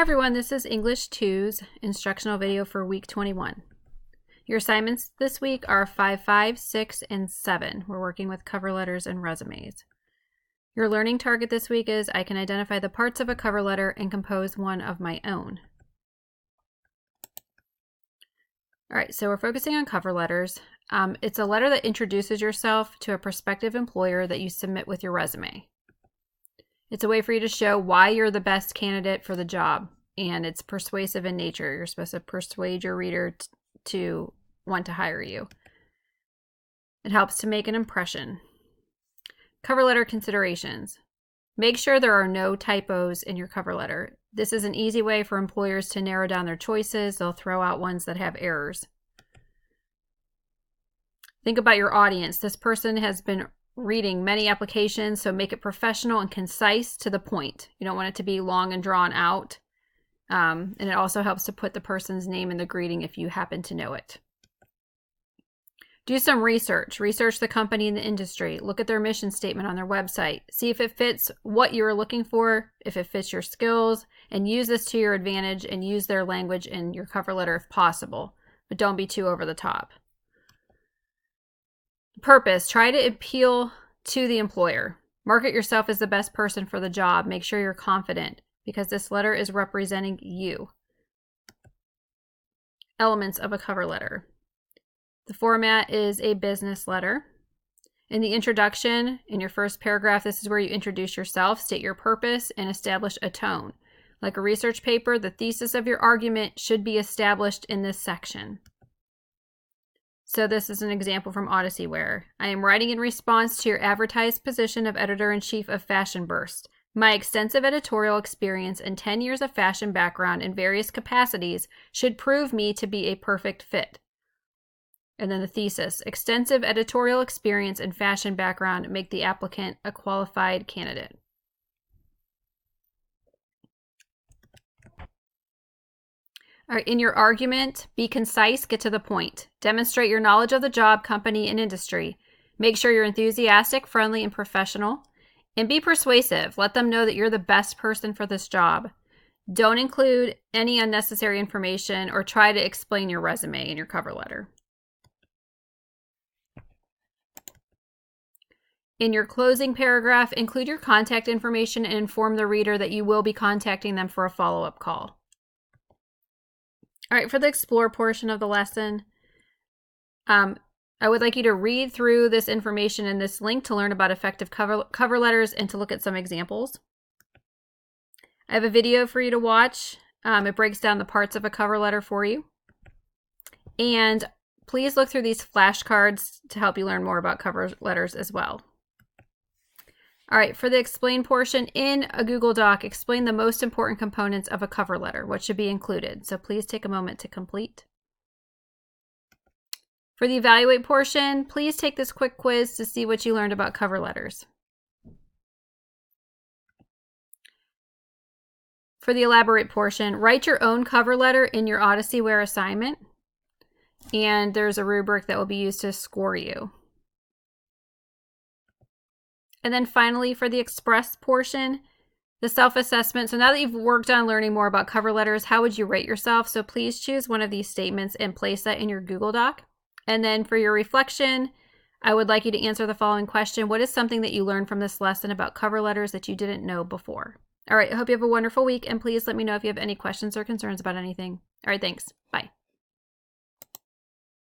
everyone, this is English 2's instructional video for week 21. Your assignments this week are 5, 6, and 7. We're working with cover letters and resumes. Your learning target this week is I can identify the parts of a cover letter and compose one of my own. All right, so we're focusing on cover letters. It's a letter that introduces yourself to a prospective employer that you submit with your resume. It's a way for you to show why you're the best candidate for the job, and it's persuasive in nature. You're supposed to persuade your reader to want to hire you. It helps to make an impression. Cover letter considerations. Make sure there are no typos in your cover letter. This is an easy way for employers to narrow down their choices. They'll throw out ones that have errors. Think about your audience. This person has been reading many applications, so make it professional and concise to the point. You don't want it to be long and drawn out. And it also helps to put the person's name in the greeting if you happen to know it. Do some research. Research the company and the industry. Look at their mission statement on their website. See if it fits what you're looking for, if it fits your skills, and use this to your advantage and use their language in your cover letter if possible. But don't be too over the top. Purpose. Try to appeal to the employer. Market yourself as the best person for the job. Make sure you're confident because this letter is representing you. Elements of a cover letter. The format is a business letter. In the introduction, in your first paragraph, this is where you introduce yourself, state your purpose, and establish a tone. Like a research paper, the thesis of your argument should be established in this section. So this is an example from Odyssey Wear. I am writing in response to your advertised position of editor-in-chief of Fashion Burst. My extensive editorial experience and 10 years of fashion background in various capacities should prove me to be a perfect fit. And then the thesis. Extensive editorial experience and fashion background make the applicant a qualified candidate. All right, in your argument, be concise, get to the point. Demonstrate your knowledge of the job, company, and industry. Make sure you're enthusiastic, friendly, and professional. And be persuasive. Let them know that you're the best person for this job. Don't include any unnecessary information or try to explain your resume in your cover letter. In your closing paragraph, include your contact information and inform the reader that you will be contacting them for a follow-up call. All right, for the explore portion of the lesson, I would like you to read through this information in this link to learn about effective cover letters and to look at some examples. I have a video for you to watch. It breaks down the parts of a cover letter for you. And please look through these flashcards to help you learn more about cover letters as well. All right, for the explain portion, in a Google Doc, explain the most important components of a cover letter, what should be included. So please take a moment to complete. For the evaluate portion, please take this quick quiz to see what you learned about cover letters. For the elaborate portion, write your own cover letter in your Odyssey Wear assignment, and there's a rubric that will be used to score you. And then finally, for the express portion, the self-assessment. So now that you've worked on learning more about cover letters, how would you rate yourself? So please choose one of these statements and place that in your Google Doc. And then for your reflection, I would like you to answer the following question. What is something that you learned from this lesson about cover letters that you didn't know before? All right, I hope you have a wonderful week, and please let me know if you have any questions or concerns about anything. All right, thanks. Bye.